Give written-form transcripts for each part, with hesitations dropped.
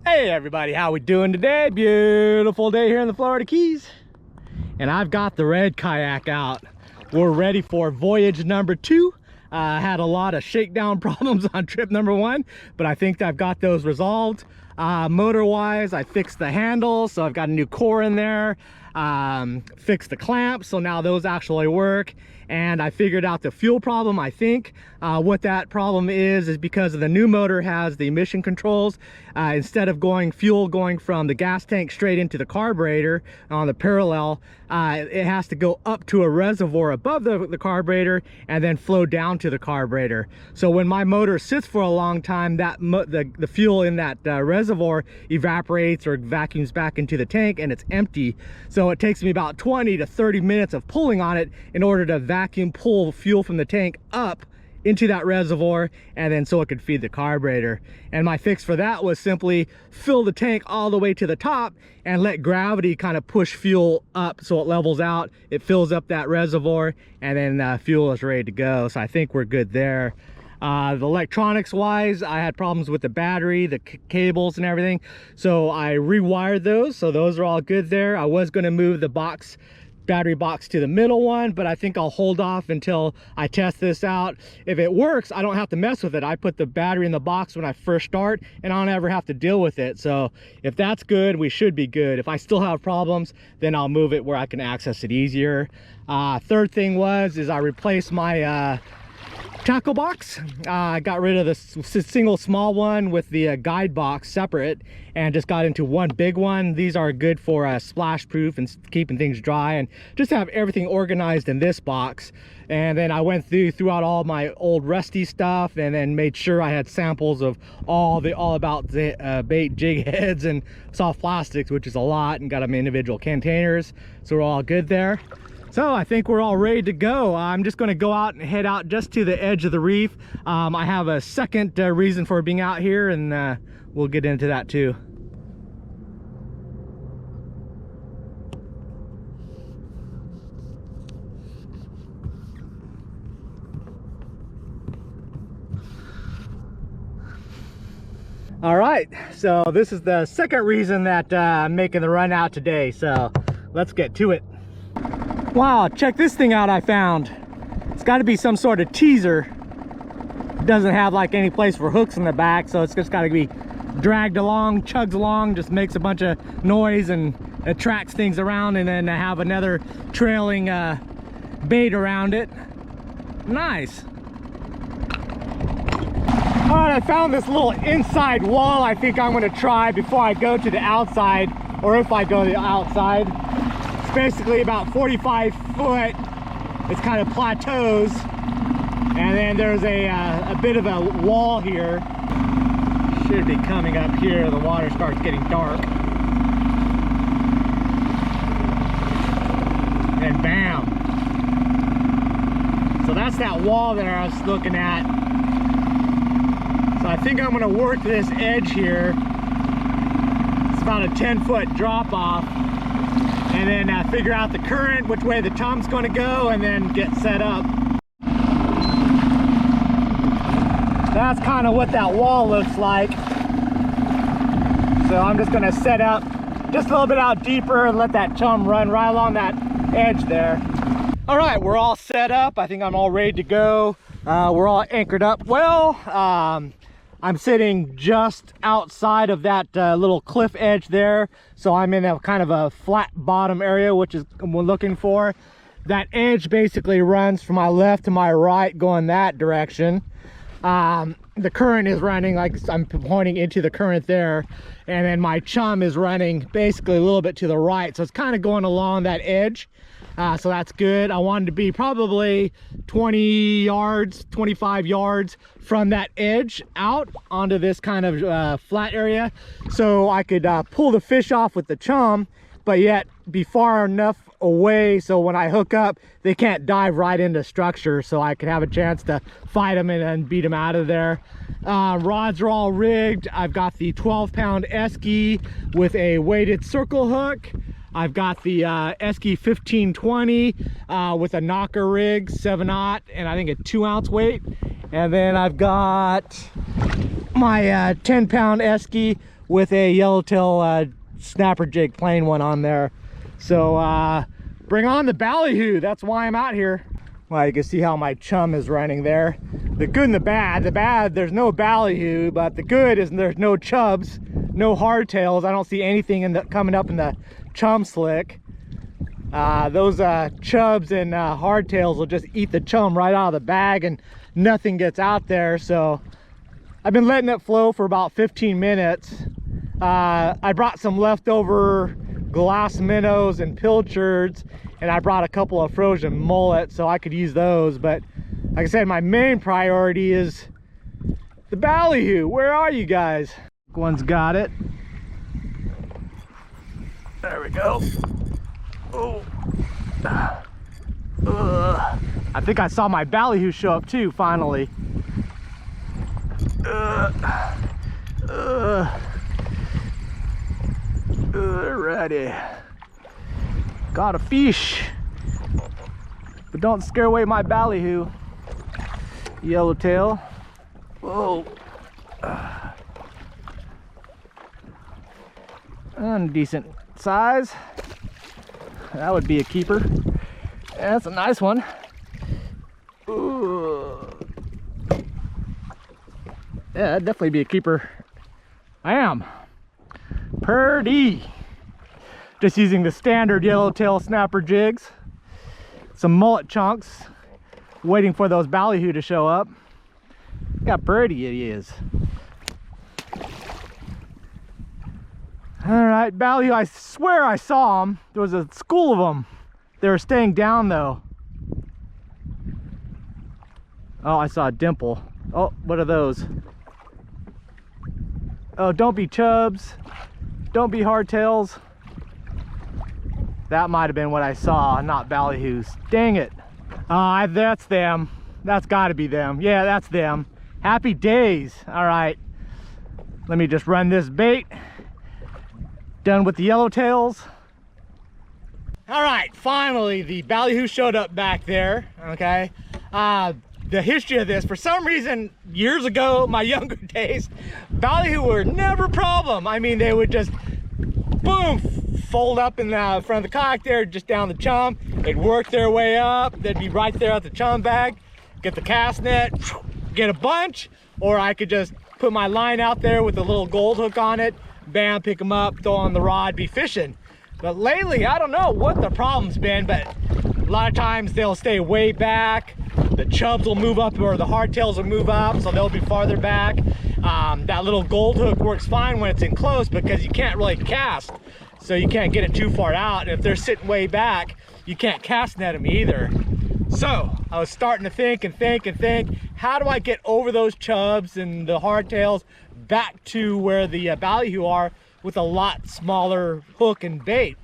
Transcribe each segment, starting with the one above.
Hey everybody, how we doing today? Beautiful day here in the Florida Keys. And I've got the red kayak out. We're ready for voyage number 2. I had a lot of shakedown problems on trip number 1, but I think I've got those resolved. Motor wise, I fixed the handle, so I've got a new core in there. Fixed the clamps, so now those actually work. And I figured out the fuel problem. I think what that problem is because of the new motor has the emission controls. Instead of fuel going from the gas tank straight into the carburetor on the parallel, it has to go up to a reservoir above the carburetor and then flow down to the carburetor. So when my motor sits for a long time, the fuel in that reservoir evaporates or vacuums back into the tank and it's empty. So it takes me about 20 to 30 minutes of pulling on it in order to vacuum pull fuel from the tank up into that reservoir, and then so it could feed the carburetor. And my fix for that was simply fill the tank all the way to the top and let gravity kind of push fuel up so it levels out, it fills up that reservoir, and then fuel is ready to go. So I think we're good there. The electronics wise, I had problems with the battery, the cables and everything, so I rewired those, so those are all good there. I was going to move the battery box to the middle one, but I think I'll hold off until I test this out. If it works, I don't have to mess with it. I put the battery in the box when I first start and I don't ever have to deal with it. So if that's good, we should be good. If I still have problems, then I'll move it where I can access it easier. Third thing is I replaced my tackle box. I got rid of the single small one with the guide box separate and just got into one big one. These are good for splash proof and keeping things dry, and just have everything organized in this box. And then I went throughout all my old rusty stuff and then made sure I had samples of all about the bait jig heads and soft plastics, which is a lot, and got them in individual containers, so we're all good there. So I think we're all ready to go. I'm just going to go out and head out just to the edge of the reef. I have a second reason for being out here, and we'll get into that too. All right, so this is the second reason that I'm making the run out today. So let's get to it. Wow, check this thing out I found. It's got to be some sort of teaser. It doesn't have like any place for hooks in the back, so it's just got to be dragged along, chugs along, just makes a bunch of noise and attracts things around, and then have another trailing bait around it. Nice. All right, I found this little inside wall I think I'm going to try before I go to the outside, or if I go to the outside. Basically about 45 foot. It's kind of plateaus, and then there's a bit of a wall here. Should be coming up here. The water starts getting dark, and bam. So that's that wall there I was looking at. So I think I'm going to work this edge here. It's about a 10-foot drop off, and then figure out the current, which way the tom's going to go, and then get set up. That's kind of what that wall looks like. So I'm just going to set up just a little bit out deeper and let that chum run right along that edge there. All right, we're all set up. I think I'm all ready to go. We're all anchored up. Well, I'm sitting just outside of that little cliff edge there, so I'm in a kind of a flat bottom area, which is what we're looking for. That edge basically runs from my left to my right, going that direction. The current is running, like I'm pointing into the current there, and then my chum is running basically a little bit to the right, so it's kind of going along that edge. So that's good. I wanted to be probably 20 yards, 25 yards from that edge out onto this kind of flat area, so I could pull the fish off with the chum, but yet be far enough away so when I hook up, they can't dive right into structure, so I could have a chance to fight them and then beat them out of there. Rods are all rigged. I've got the 12-pound Esky with a weighted circle hook. I've got the Esky 1520 with a knocker rig, 7/0, and I think a 2-ounce weight. And then I've got my 10-pound Esky with a yellowtail snapper jig, plain one on there. So bring on the ballyhoo. That's why I'm out here. Well, you can see how my chum is running there. The good and the bad. The bad, there's no ballyhoo, but the good is there's no chubs, no hardtails. I don't see anything coming up in the chum slick. Those chubs and hardtails will just eat the chum right out of the bag and nothing gets out there. So I've been letting it flow for about 15 minutes. I brought some leftover glass minnows and pilchards, and I brought a couple of frozen mullets so I could use those. But like I said, my main priority is the ballyhoo. Where are you guys? One's got it. There we go. Oh. I think I saw my ballyhoo show up too, finally. Ready. Got a fish, but don't scare away my ballyhoo. Yellowtail. Whoa. And decent size. That would be a keeper. That's a nice one. Ooh. Yeah, that'd definitely be a keeper. I am. Purdy. Just using the standard yellowtail snapper jigs. Some mullet chunks. Waiting for those ballyhoo to show up. Look how pretty it is. All right, ballyhoo, I swear I saw them. There was a school of them. They were staying down though. Oh, I saw a dimple. Oh, what are those? Oh, don't be chubs. Don't be hardtails. That might have been what I saw, not ballyhoos. Dang it. That's them. That's gotta be them. Yeah, that's them. Happy days. All right. Let me just run this bait. Done with the yellowtails. All right, finally the ballyhoo showed up back there. Okay. The history of this, for some reason, years ago, my younger days, ballyhoo were never a problem. I mean, they would just, boom, fold up in the front of the kayak there, just down the chum. They'd work their way up. They'd be right there at the chum bag, get the cast net, get a bunch, or I could just put my line out there with a little gold hook on it, bam, pick them up, throw on the rod, be fishing. But lately, I don't know what the problem's been, but a lot of times they'll stay way back. The chubs will move up, or the hardtails will move up, so they'll be farther back. That little gold hook works fine when it's in close because you can't really cast, so you can't get it too far out. And if they're sitting way back, you can't cast net them either. So I was starting to think, how do I get over those chubs and the hardtails back to where the ballyhoo are with a lot smaller hook and bait?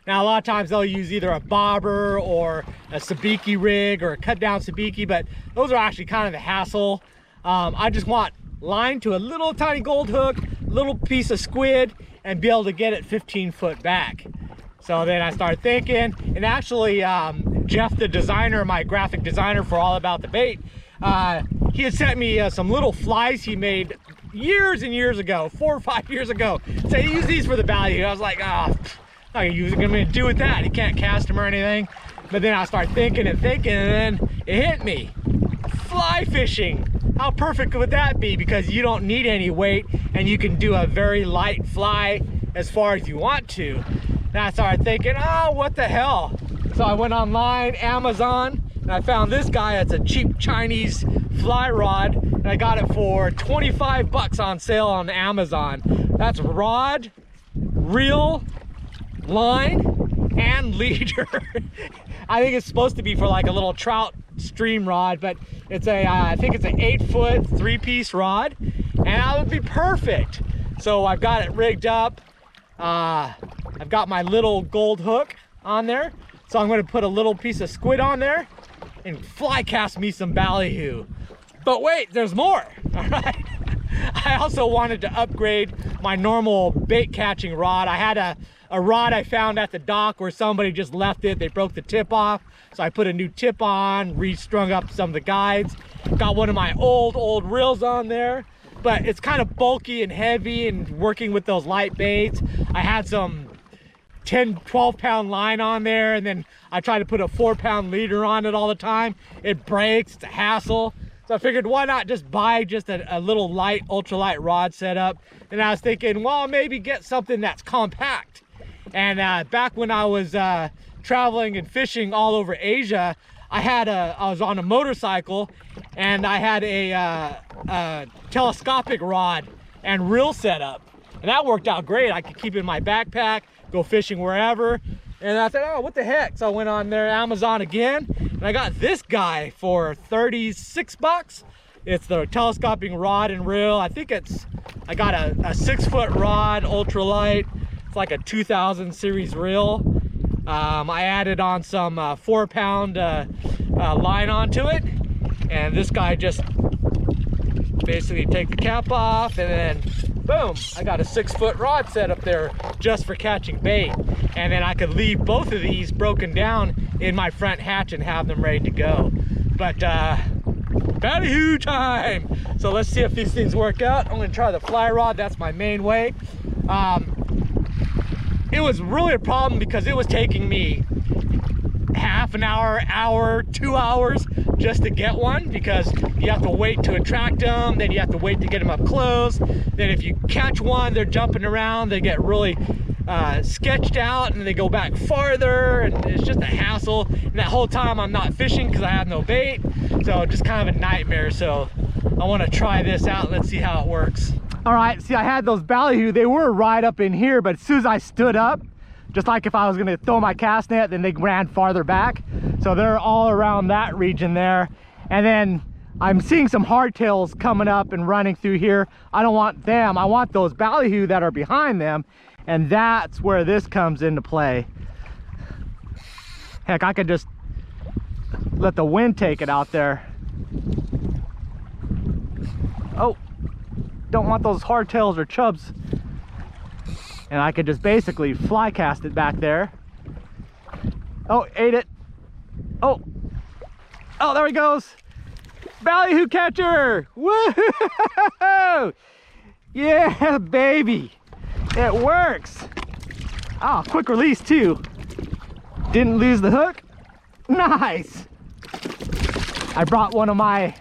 Now, a lot of times they'll use either a bobber or a sabiki rig or a cut down sabiki, but those are actually kind of a hassle. I just want line to a little tiny gold hook, little piece of squid, and be able to get it 15 foot back. So then I started thinking, and actually Jeff, the designer, my graphic designer for All About the Bait, he had sent me some little flies he made years and years ago, 4 or 5 years ago. So he used these for the ballyhoo. I was like, oh, not gonna use it. I'm gonna do with that. You can't cast them or anything. But then I started thinking, and then it hit me. Fly fishing. How perfect would that be? Because you don't need any weight and you can do a very light fly as far as you want to. And I started thinking, oh, what the hell? So I went online, Amazon, and I found this guy. It's a cheap Chinese fly rod, and I got it for 25 bucks on sale on Amazon. That's rod, reel, line, and leader. I think it's supposed to be for like a little trout stream rod, but it's a I think it's an 8-foot 3-piece rod, and that would be perfect. So I've got it rigged up. I've got my little gold hook on there, so I'm going to put a little piece of squid on there and fly cast me some ballyhoo. But wait, there's more. All right. I also wanted to upgrade my normal bait catching rod. I had a rod I found at the dock where somebody just left it. They broke the tip off, so I put a new tip on, restrung up some of the guides. Got one of my old reels on there. but it's kind of bulky and heavy, and working with those light baits. I had some 10-12 pound line on there, and then I try to put a 4-pound leader on it all the time. It breaks, it's a hassle. So I figured, why not just buy just a little light, ultralight rod setup. And I was thinking, well, maybe get something that's compact. And back when I was traveling and fishing all over Asia, I was on a motorcycle, and I had a telescopic rod and reel setup, and that worked out great. I could keep it in my backpack, go fishing wherever. And I said, oh, what the heck? So I went on there, Amazon again, and I got this guy for 36 bucks. It's the telescoping rod and reel. I think I got a 6-foot rod, ultralight. It's like a 2000 series reel. I added on some 4-pound line onto it, and this guy just basically take the cap off, and then boom, I got a 6-foot rod set up there just for catching bait. And then I could leave both of these broken down in my front hatch and have them ready to go. But ballyhoo time. So let's see if these things work out. I'm gonna try the fly rod. That's my main way. It was really a problem because it was taking me half an hour, 2 hours just to get one, because you have to wait to attract them, then you have to wait to get them up close. Then if you catch one, they're jumping around, they get really sketched out, and they go back farther, and it's just a hassle. And that whole time I'm not fishing because I have no bait, so just kind of a nightmare. So I want to try this out. Let's see how it works. All right, see, I had those ballyhoo. They were right up in here, but as soon as I stood up, just like if I was gonna throw my cast net, then they ran farther back. So they're all around that region there. And then I'm seeing some hardtails coming up and running through here. I don't want them, I want those ballyhoo that are behind them. And that's where this comes into play. Heck, I could just let the wind take it out there. Oh, don't want those hardtails or chubs. And I could just basically fly cast it back there. Oh, ate it. Oh, there he goes. Ballyhoo Catcher. Woo! Yeah, baby. It works. Oh, quick release too. Didn't lose the hook. Nice. I brought one of my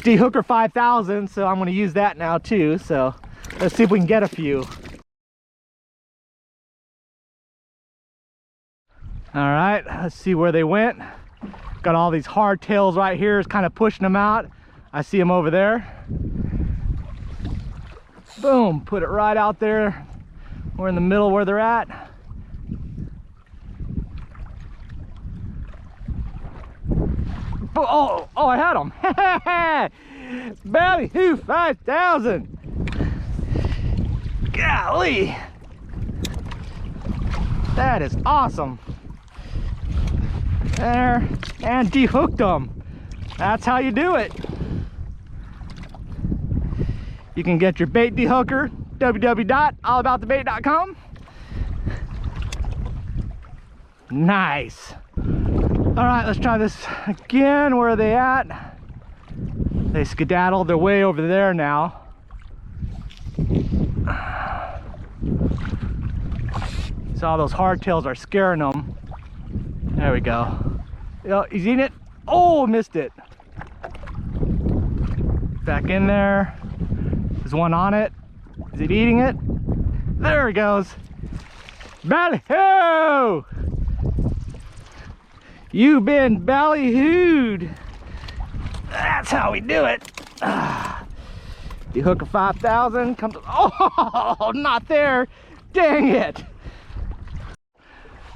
D-Hooker 5000, so I'm gonna use that now too. So let's see if we can get a few. All right, let's see where they went. Got all these hardtails right here, it's kind of pushing them out. I see them over there. Boom, put it right out there. We're in the middle where they're at. Oh, I had them. Ballyhoo 5000. Golly, that is awesome. There, and dehooked them. That's how you do it. You can get your bait dehooker, www.allaboutthebait.com. Nice. All right, let's try this again. Where are they at? They skedaddled their way over there now. So all those hardtails are scaring them. There we go. Oh, he's eating it. Oh, missed it. Back in there. There's one on it. Is it eating it? There he goes. Ballyhoo! You've been ballyhooed. That's how we do it. The Hooker 5000 comes. Oh, not there. Dang it.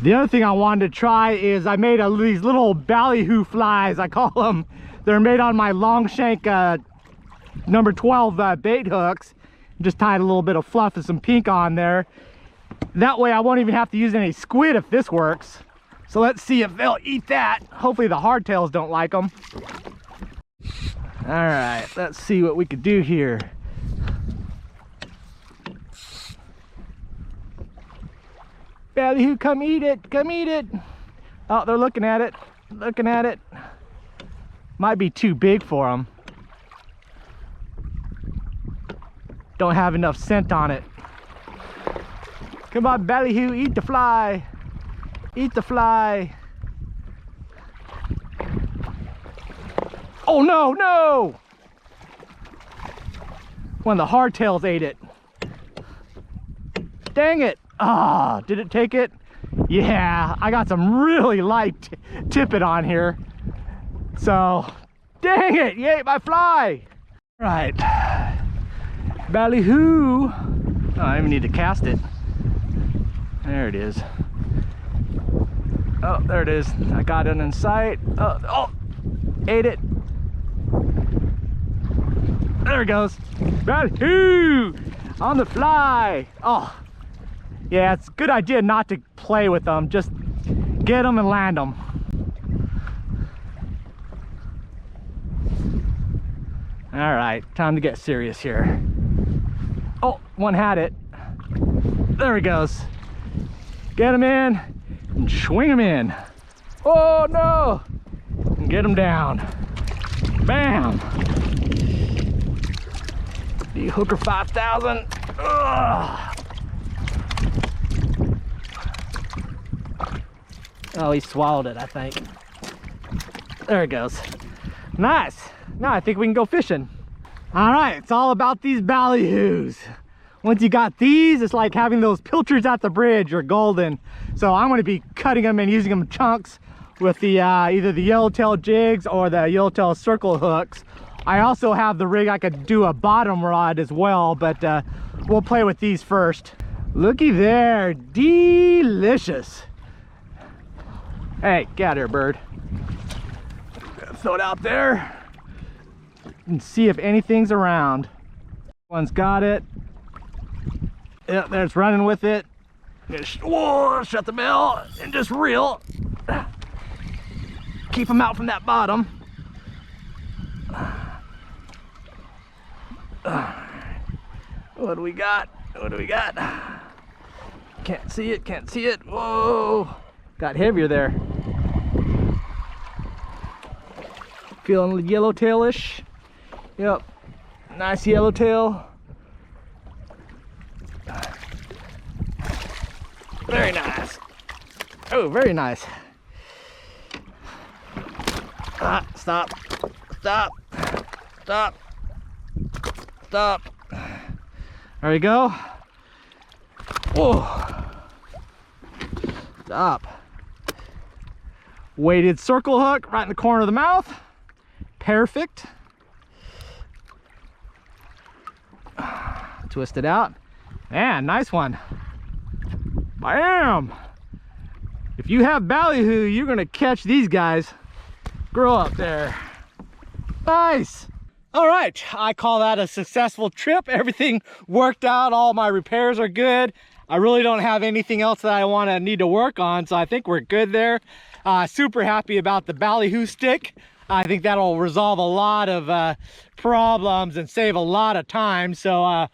The other thing I wanted to try is I made these little ballyhoo flies, I call them. They're made on my long shank number 12 bait hooks. Just tied a little bit of fluff and some pink on there. That way I won't even have to use any squid if this works. So let's see if they'll eat that. Hopefully the hardtails don't like them. All right, let's see what we could do here. Ballyhoo, come eat it, come eat it. Oh, they're looking at it, looking at it. Might be too big for them. don't have enough scent on it. Come on, Ballyhoo, eat the fly. Eat the fly. Oh no, no! One of the hardtails ate it. Dang it. Ah, did it take it? Yeah, I got some really light tippet on here. So, dang it, you ate my fly. Right. Ballyhoo. Oh, I even need to cast it. There it is. Oh, there it is. I got it in sight. Oh, ate it. There it goes. Ballyhoo! On the fly. Oh, yeah, it's a good idea not to play with them. Just get them and land them. All right, time to get serious here. Oh, one had it. There he goes. Get him in and swing him in. Oh no! And get him down. Bam! The hooker 5000. Ugh. Oh, he swallowed it, I think. There it goes. Nice. Now I think we can go fishing. All right, it's all about these ballyhoos. Once you got these, it's like having those pilchards at the bridge or golden. So I'm going to be cutting them and using them in chunks with the either the yellowtail jigs or the yellowtail circle hooks. I also have the rig I could do a bottom rod as well, but we'll play with these first. Looky there, delicious. Hey, get out here, bird. Throw it out there and see if anything's around. One's got it. Yep, there's running with it. Just, whoa, shut the bell and just reel. Keep them out from that bottom. What do we got? What do we got? Can't see it, can't see it. Whoa, got heavier there. Feeling yellowtailish. Yep, nice yellowtail. Very nice. Oh, very nice. Stop, stop, stop, stop. There we go. Whoa. Stop. Weighted circle hook right in the corner of the mouth. Perfect. Twist it out. Man, nice one. Bam! If you have ballyhoo, you're gonna catch these guys. Grow up there. Nice. All right, I call that a successful trip. Everything worked out. All my repairs are good. I really don't have anything else that I need to work on, so I think we're good there. Super happy about the ballyhoo stick. I think that'll resolve a lot of problems and save a lot of time. So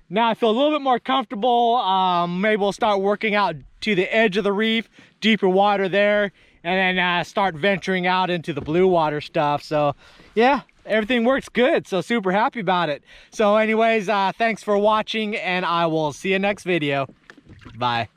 now I feel a little bit more comfortable. Maybe we'll start working out to the edge of the reef, deeper water there, and then start venturing out into the blue water stuff. So yeah, everything works good. So super happy about it. So anyways, thanks for watching, and I will see you next video. Bye.